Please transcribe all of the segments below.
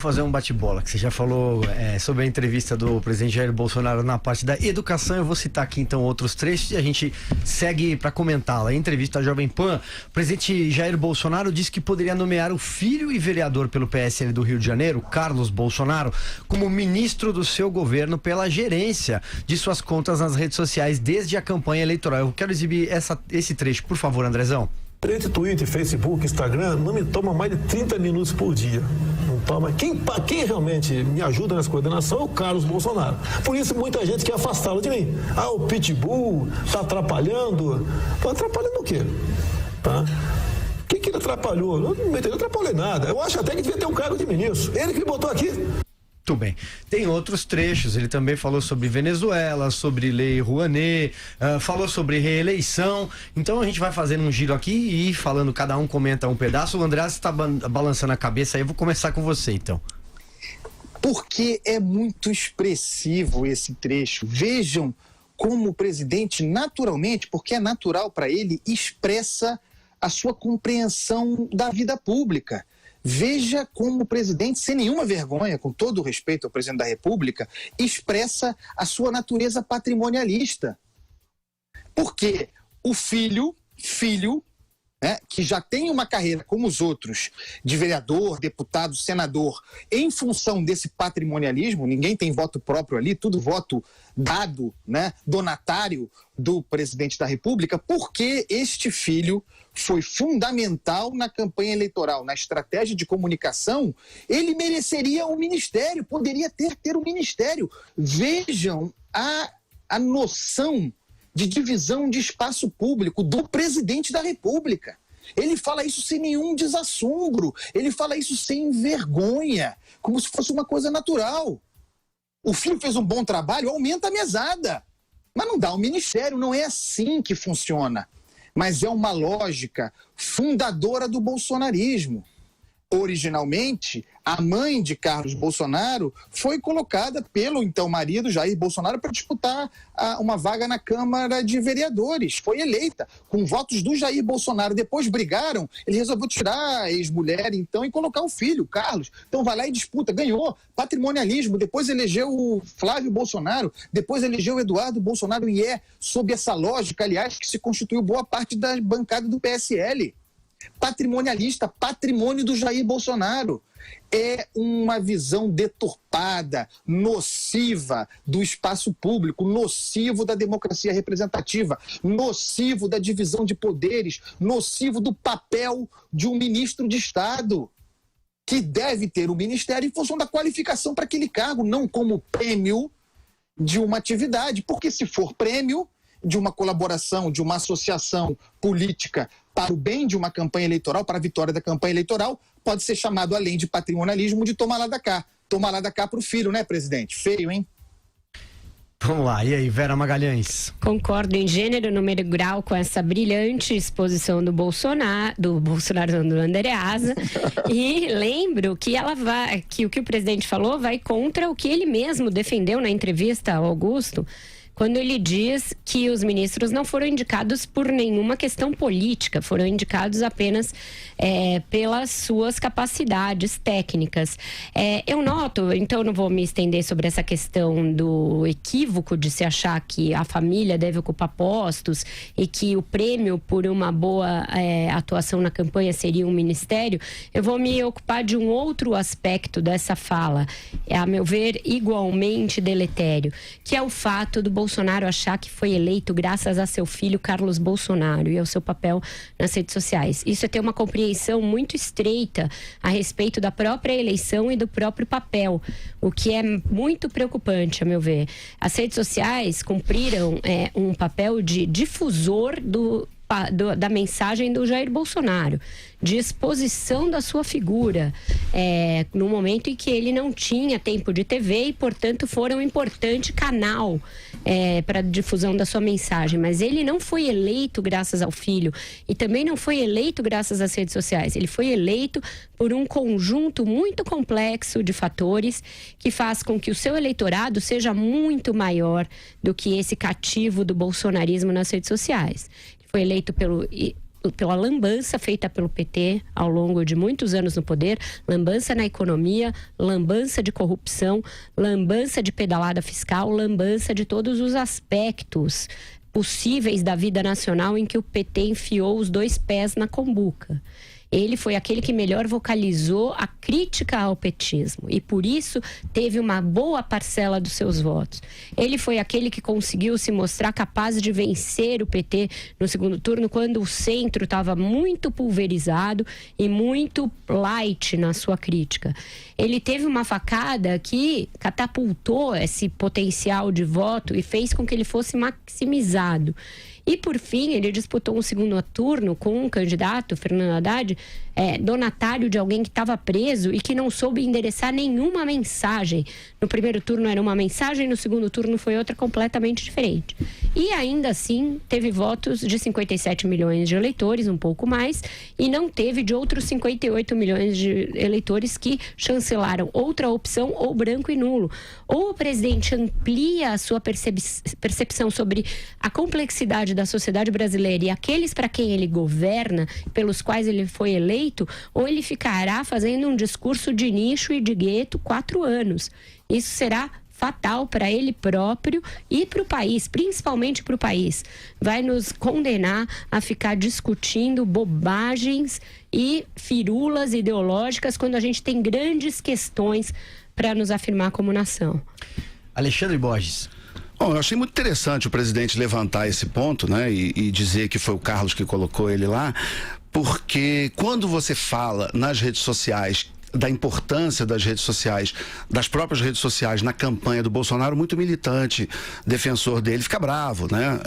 Fazer um bate-bola, que você já falou sobre a entrevista do presidente Jair Bolsonaro na parte da educação. Eu vou citar aqui então outros trechos e a gente segue para comentá-la. Em entrevista à Jovem Pan, o presidente Jair Bolsonaro disse que poderia nomear o filho e vereador pelo PSL do Rio de Janeiro, Carlos Bolsonaro, como ministro do seu governo pela gerência de suas contas nas redes sociais desde a campanha eleitoral. Eu quero exibir esse trecho, por favor, Andrezão. Entre Twitter, Facebook, Instagram, não me toma mais de 30 minutos por dia. Não toma. Quem realmente me ajuda nessa coordenação é o Carlos Bolsonaro. Por isso muita gente quer afastá-lo de mim. Ah, o Pitbull está atrapalhando. Tá atrapalhando o quê? Tá? O que ele atrapalhou? Eu não atrapalhei nada. Eu acho até que devia ter um cargo de ministro. Ele que me botou aqui. Muito bem. Tem outros trechos, ele também falou sobre Venezuela, sobre Lei Rouanet, falou sobre reeleição. Então a gente vai fazendo um giro aqui e falando, cada um comenta um pedaço. O André está balançando a cabeça aí, eu vou começar com você então. Porque é muito expressivo esse trecho. Vejam como o presidente naturalmente, porque é natural para ele, expressa a sua compreensão da vida pública. Veja como o presidente, sem nenhuma vergonha, com todo o respeito ao presidente da República, expressa a sua natureza patrimonialista. Porque o filho, que já tem uma carreira como os outros, de vereador, deputado, senador, em função desse patrimonialismo, ninguém tem voto próprio ali, tudo voto dado, donatário do presidente da República, porque este filho foi fundamental na campanha eleitoral, na estratégia de comunicação, ele mereceria um ministério, poderia ter um ministério. Vejam a noção de divisão de espaço público do presidente da República. Ele fala isso sem nenhum desassombro, ele fala isso sem vergonha, como se fosse uma coisa natural. O filho fez um bom trabalho, aumenta a mesada, mas não dá um ministério, não é assim que funciona. Mas é uma lógica fundadora do bolsonarismo. Originalmente, a mãe de Carlos Bolsonaro foi colocada pelo então marido Jair Bolsonaro para disputar uma vaga na Câmara de Vereadores. Foi eleita com votos do Jair Bolsonaro. Depois brigaram, ele resolveu tirar a ex-mulher então e colocar o filho, Carlos. Então vai lá e disputa, ganhou. Patrimonialismo, depois elegeu o Flávio Bolsonaro, depois elegeu o Eduardo Bolsonaro e sob essa lógica, aliás, que se constituiu boa parte da bancada do PSL. Patrimonialista, patrimônio do Jair Bolsonaro. É uma visão deturpada, nociva do espaço público, nocivo da democracia representativa, nocivo da divisão de poderes, nocivo do papel de um ministro de Estado, que deve ter o ministério em função da qualificação para aquele cargo, não como prêmio de uma atividade, porque se for prêmio de uma colaboração, de uma associação política para o bem de uma campanha eleitoral, para a vitória da campanha eleitoral, pode ser chamado, além de patrimonialismo, de tomar lá da cá. Tomar lá da cá para o filho, né, presidente? Feio, hein? Vamos lá, e aí, Vera Magalhães? Concordo em gênero, número e grau com essa brilhante exposição do Andreasa, e lembro que que o que o presidente falou vai contra o que ele mesmo defendeu na entrevista ao Augusto, quando ele diz que os ministros não foram indicados por nenhuma questão política, foram indicados apenas pelas suas capacidades técnicas. Eu noto, então não vou me estender sobre essa questão do equívoco de se achar que a família deve ocupar postos e que o prêmio por uma boa atuação na campanha seria um ministério. Eu vou me ocupar de um outro aspecto dessa fala, a meu ver, igualmente deletério, que é o fato do Bolsonaro achar que foi eleito graças a seu filho Carlos Bolsonaro e ao seu papel nas redes sociais. Isso é ter uma compreensão muito estreita a respeito da própria eleição e do próprio papel, o que é muito preocupante, a meu ver. As redes sociais cumpriram um papel de difusor da mensagem do Jair Bolsonaro, de exposição da sua figura, no momento em que ele não tinha tempo de TV e, portanto, foram um importante canal para a difusão da sua mensagem. Mas ele não foi eleito graças ao filho e também não foi eleito graças às redes sociais. Ele foi eleito por um conjunto muito complexo de fatores que faz com que o seu eleitorado seja muito maior do que esse cativo do bolsonarismo nas redes sociais. Foi eleito pela lambança feita pelo PT ao longo de muitos anos no poder, lambança na economia, lambança de corrupção, lambança de pedalada fiscal, lambança de todos os aspectos possíveis da vida nacional em que o PT enfiou os 2 pés na cumbuca. Ele foi aquele que melhor vocalizou a crítica ao petismo e, por isso, teve uma boa parcela dos seus votos. Ele foi aquele que conseguiu se mostrar capaz de vencer o PT no segundo turno, quando o centro estava muito pulverizado e muito light na sua crítica. Ele teve uma facada que catapultou esse potencial de voto e fez com que ele fosse maximizado. E, por fim, ele disputou um segundo turno com um candidato, Fernando Haddad, donatário de alguém que estava preso e que não soube endereçar nenhuma mensagem. No primeiro turno era uma mensagem, no segundo turno foi outra completamente diferente. E, ainda assim, teve votos de 57 milhões de eleitores, um pouco mais, e não teve de outros 58 milhões de eleitores que chancelaram outra opção ou branco e nulo. Ou o presidente amplia a sua percepção sobre a complexidade da sociedade brasileira e aqueles para quem ele governa, pelos quais ele foi eleito, ou ele ficará fazendo um discurso de nicho e de gueto 4 anos. Isso será fatal para ele próprio e para o país, principalmente para o país. Vai nos condenar a ficar discutindo bobagens e firulas ideológicas quando a gente tem grandes questões para nos afirmar como nação. Alexandre Borges. Bom, eu achei muito interessante o presidente levantar esse ponto, né, e dizer que foi o Carlos que colocou ele lá, porque quando você fala nas redes sociais da importância das redes sociais, das próprias redes sociais na campanha do Bolsonaro, muito militante, defensor dele, fica bravo, né?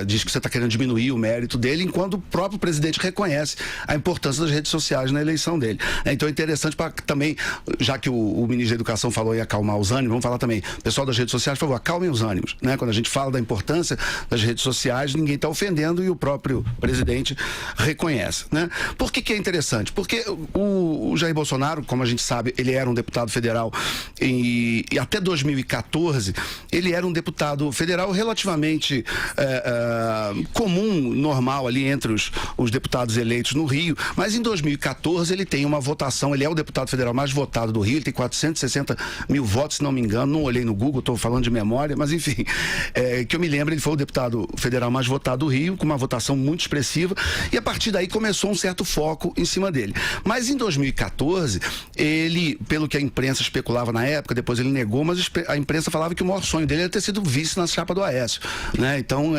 Diz que você está querendo diminuir o mérito dele, enquanto o próprio presidente reconhece a importância das redes sociais na eleição dele. Então é interessante para também, já que o ministro da Educação falou em acalmar os ânimos, vamos falar também, pessoal das redes sociais, por favor, acalmem os ânimos, né? Quando a gente fala da importância das redes sociais, ninguém está ofendendo e o próprio presidente reconhece, né? Por que é interessante? Porque o Jair Bolsonaro, como a gente sabe, ele era um deputado federal e até 2014 ele era um deputado federal relativamente comum, normal ali entre os deputados eleitos no Rio, mas em 2014 ele tem uma votação, ele é o deputado federal mais votado do Rio, ele tem 460 mil votos, se não me engano, não olhei no Google, estou falando de memória, mas enfim, que eu me lembro, ele foi o deputado federal mais votado do Rio, com uma votação muito expressiva, e a partir daí começou um certo foco em cima dele. Mas em 2014 ele, pelo que a imprensa especulava na época, depois ele negou, mas a imprensa falava que o maior sonho dele era ter sido vice na chapa do Aécio, né? Então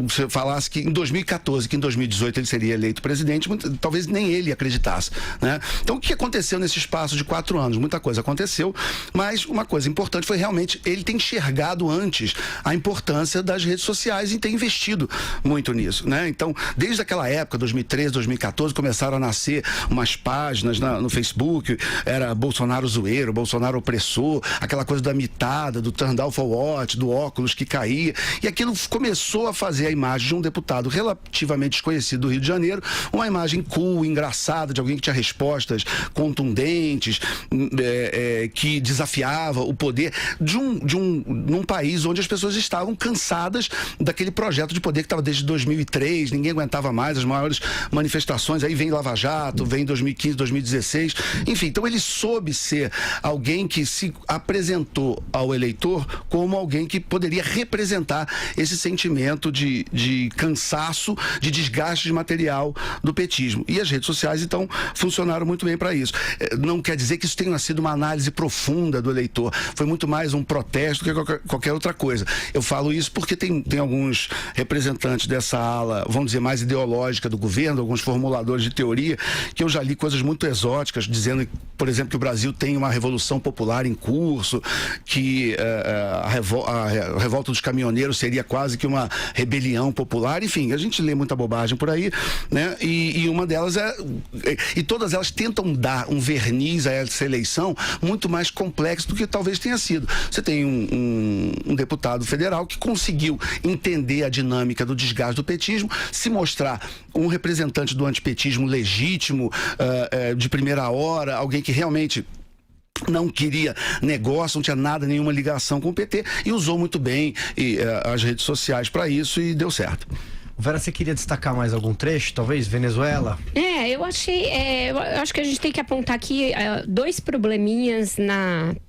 se falasse que em 2014, que em 2018 ele seria eleito presidente, talvez nem ele acreditasse, né? Então o que aconteceu nesse espaço de 4 anos? Muita coisa aconteceu, mas uma coisa importante foi realmente ele ter enxergado antes a importância das redes sociais e ter investido muito nisso, né? Então, desde aquela época, 2013, 2014, começaram a nascer umas páginas no Facebook, era Bolsonaro zoeiro, Bolsonaro opressor, aquela coisa da mitada, do turn down for what, do óculos que caía, e aquilo começou a fazer a imagem de um deputado relativamente desconhecido do Rio de Janeiro, uma imagem cool, engraçada, de alguém que tinha respostas contundentes, que desafiava o poder num país onde as pessoas estavam cansadas daquele projeto de poder que estava desde 2003, ninguém aguentava mais, as maiores manifestações, aí vem Lava Jato, vem 2015, 2016, enfim, então ele soube ser alguém que se apresentou ao eleitor como alguém que poderia representar esse sentimento de cansaço, de desgaste de material do petismo. E as redes sociais, então, funcionaram muito bem para isso. Não quer dizer que isso tenha sido uma análise profunda do eleitor, foi muito mais um protesto do que qualquer outra coisa. Eu falo isso porque tem alguns representantes dessa ala, vamos dizer, mais ideológica do governo, alguns formuladores de teoria, que eu já li coisas muito exóticas, dizendo, por exemplo, que o Brasil tem uma revolução popular em curso, que a revolta dos caminhoneiros seria quase que uma rebelião popular, enfim, a gente lê muita bobagem por aí, né? E uma delas e todas elas tentam dar um verniz a essa eleição muito mais complexo do que talvez tenha sido. Você tem um deputado federal que conseguiu entender a dinâmica do desgaste do petismo, se mostrar um representante do antipetismo legítimo, de primeira hora, alguém que realmente não queria negócio, não tinha nenhuma ligação com o PT, e usou muito bem as redes sociais para isso e deu certo. Vera, você queria destacar mais algum trecho? Talvez Venezuela? Eu acho que a gente tem que apontar aqui dois probleminhas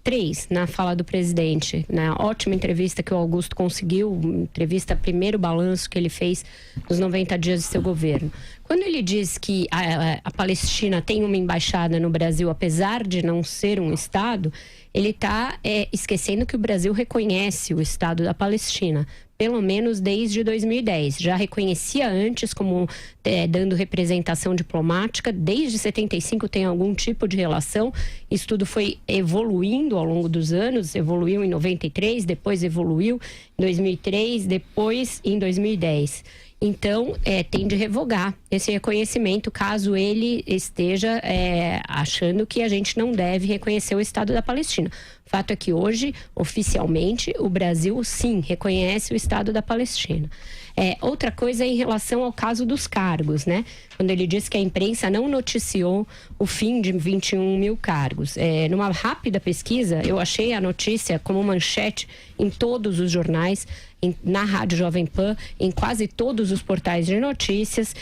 três na fala do presidente. Na ótima entrevista que o Augusto conseguiu, primeiro balanço que ele fez dos 90 dias de seu governo. Quando ele diz que a Palestina tem uma embaixada no Brasil, apesar de não ser um Estado, ele está esquecendo que o Brasil reconhece o Estado da Palestina, pelo menos desde 2010. Já reconhecia antes como dando representação diplomática, desde 75 tem algum tipo de relação. Isso tudo foi evoluindo ao longo dos anos, evoluiu em 93, depois evoluiu em 2003, depois em 2010. Então, tem de revogar esse reconhecimento, caso ele esteja achando que a gente não deve reconhecer o Estado da Palestina. O fato é que hoje, oficialmente, o Brasil, sim, reconhece o Estado da Palestina. Outra coisa é em relação ao caso dos cargos, né? Quando ele diz que a imprensa não noticiou o fim de 21 mil cargos. Numa rápida pesquisa, eu achei a notícia como manchete em todos os jornais, na Rádio Jovem Pan, em quase todos os portais de notícias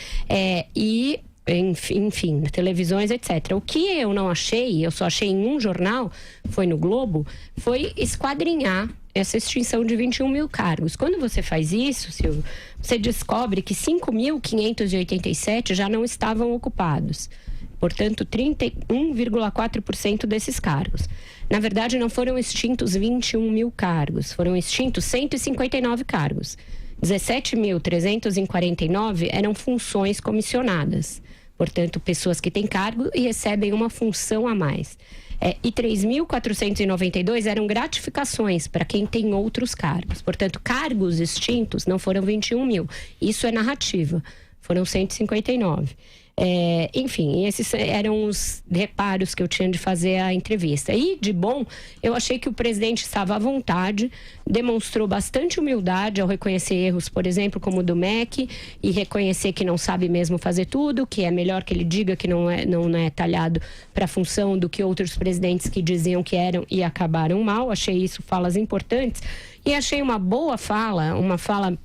e, enfim, televisões, etc. O que eu não achei, eu só achei em um jornal, foi no Globo, foi esquadrinhar essa extinção de 21 mil cargos. Quando você faz isso, Silvio, você descobre que 5.587 já não estavam ocupados. Portanto, 31,4% desses cargos. Na verdade, não foram extintos 21 mil cargos, foram extintos 159 cargos. 17.349 eram funções comissionadas. Portanto, pessoas que têm cargo e recebem uma função a mais. E 3.492 eram gratificações para quem tem outros cargos. Portanto, cargos extintos não foram 21 mil. Isso é narrativa. Foram 159. Enfim, esses eram os reparos que eu tinha de fazer a entrevista. E, de bom, eu achei que o presidente estava à vontade, demonstrou bastante humildade ao reconhecer erros, por exemplo, como o do MEC, e reconhecer que não sabe mesmo fazer tudo, que é melhor que ele diga que não é talhado para a função do que outros presidentes que diziam que eram e acabaram mal. Achei isso falas importantes. E achei uma boa fala, uma fala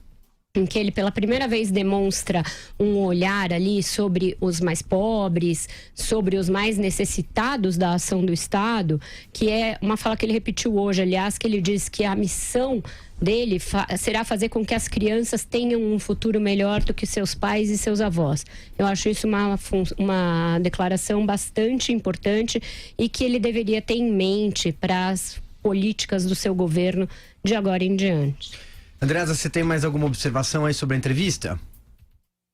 em que ele pela primeira vez demonstra um olhar ali sobre os mais pobres, sobre os mais necessitados da ação do Estado, que é uma fala que ele repetiu hoje, aliás, que ele diz que a missão dele será fazer com que as crianças tenham um futuro melhor do que seus pais e seus avós. Eu acho isso uma declaração bastante importante e que ele deveria ter em mente para as políticas do seu governo de agora em diante. Andreasa, você tem mais alguma observação aí sobre a entrevista?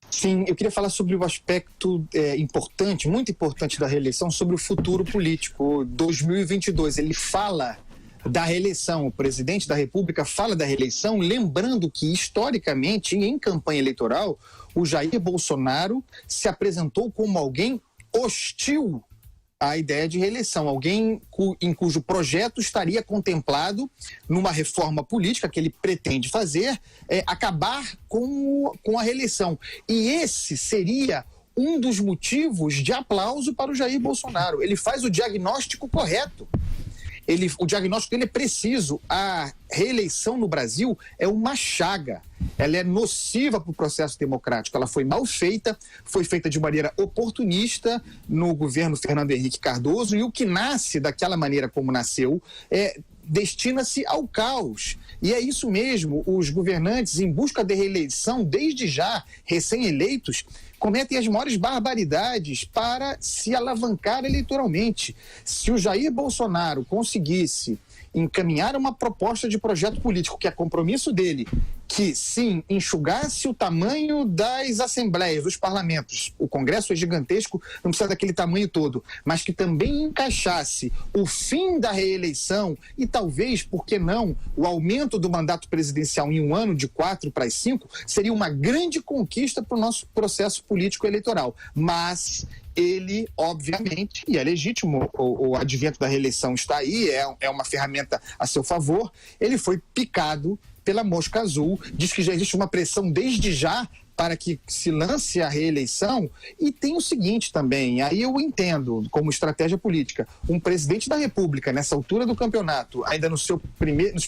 Sim, eu queria falar sobre o aspecto importante, muito importante da reeleição, sobre o futuro político 2022. Ele fala da reeleição, o presidente da República fala da reeleição, lembrando que, historicamente, em campanha eleitoral, o Jair Bolsonaro se apresentou como alguém hostil a ideia de reeleição, alguém em cujo projeto estaria contemplado numa reforma política que ele pretende fazer, acabar com a reeleição. E esse seria um dos motivos de aplauso para o Jair Bolsonaro. Ele faz o diagnóstico correto. O diagnóstico dele é preciso. A reeleição no Brasil é uma chaga. Ela é nociva para o processo democrático. Ela foi mal feita, foi feita de maneira oportunista no governo Fernando Henrique Cardoso, e o que nasce daquela maneira como nasceu destina-se ao caos. E é isso mesmo, os governantes, em busca de reeleição, desde já, recém-eleitos, cometem as maiores barbaridades para se alavancar eleitoralmente. Se o Jair Bolsonaro conseguisse encaminhar uma proposta de projeto político, que é compromisso dele, que sim, enxugasse o tamanho das assembleias, dos parlamentos, o Congresso é gigantesco, não precisa daquele tamanho todo, mas que também encaixasse o fim da reeleição e talvez, por que não, o aumento do mandato presidencial em um ano de 4 para 5, seria uma grande conquista para o nosso processo político eleitoral. Mas ele, obviamente, e é legítimo, o advento da reeleição está aí, é uma ferramenta a seu favor, ele foi picado pela mosca azul, diz que já existe uma pressão desde já para que se lance a reeleição. E tem o seguinte também, aí eu entendo como estratégia política, um presidente da República, nessa altura do campeonato, ainda nos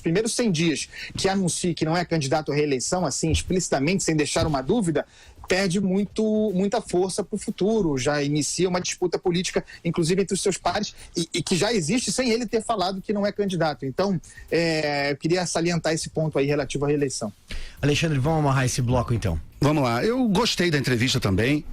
primeiros 100 dias, que anuncie que não é candidato à reeleição, assim, explicitamente, sem deixar uma dúvida, perde muita força para o futuro, já inicia uma disputa política, inclusive entre os seus pares, e que já existe sem ele ter falado que não é candidato. Então, eu queria salientar esse ponto aí relativo à reeleição. Alexandre, vamos amarrar esse bloco então. Vamos lá, eu gostei da entrevista também,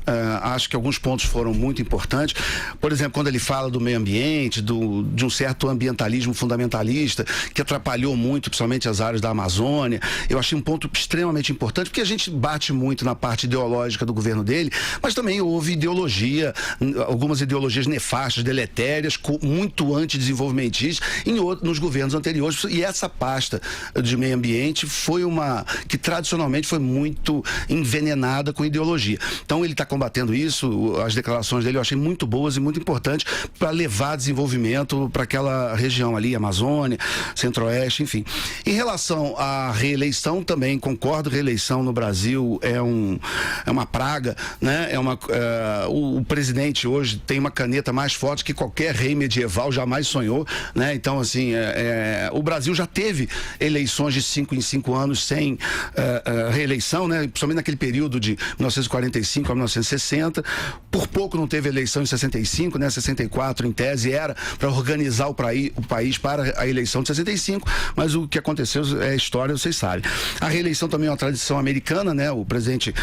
acho que alguns pontos foram muito importantes. Por exemplo, quando ele fala do meio ambiente, de um certo ambientalismo fundamentalista, que atrapalhou muito, principalmente as áreas da Amazônia, eu achei um ponto extremamente importante, porque a gente bate muito na parte ideológica do governo dele, mas também houve ideologia, algumas ideologias nefastas, deletérias, muito antidesenvolvimentistas nos governos anteriores, e essa pasta de meio ambiente foi uma que tradicionalmente foi muito envenenada com ideologia. Então ele está combatendo isso, as declarações dele eu achei muito boas e muito importantes para levar desenvolvimento para aquela região ali, Amazônia, Centro-Oeste, enfim. Em relação à reeleição, também concordo, reeleição no Brasil é uma praga, né? O presidente hoje tem uma caneta mais forte que qualquer rei medieval jamais sonhou, né? Então, assim, o Brasil já teve eleições de 5 em 5 anos sem reeleição, né? Principalmente naquele período de 1945 a 1960, por pouco não teve eleição em 65, né? 64 em tese era para organizar o país para a eleição de 65, mas o que aconteceu é história, vocês sabem. A reeleição também é uma tradição americana, né? O presidente,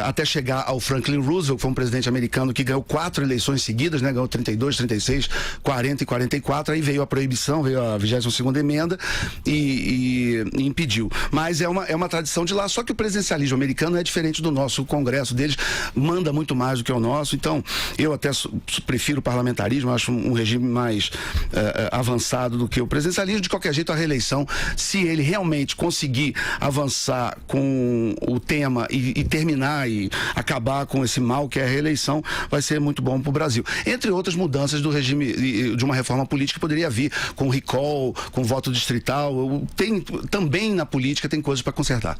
até chegar ao Franklin Roosevelt, que foi um presidente americano que ganhou 4 eleições seguidas, né? Ganhou 32, 36, 40 e 44, aí veio a proibição, veio a 22ª emenda e impediu. Mas é uma tradição de lá, só que o presidencialismo americano é diferente do nosso, o Congresso deles manda muito mais do que o nosso, então eu até prefiro o parlamentarismo, acho um regime mais avançado do que o presidencialismo. De qualquer jeito, a reeleição, se ele realmente conseguir avançar com o tema e terminar e acabar com esse mal que é a reeleição, vai ser muito bom para o Brasil. Entre outras mudanças do regime, de uma reforma política que poderia vir com recall, com voto distrital, também na política tem coisas para consertar.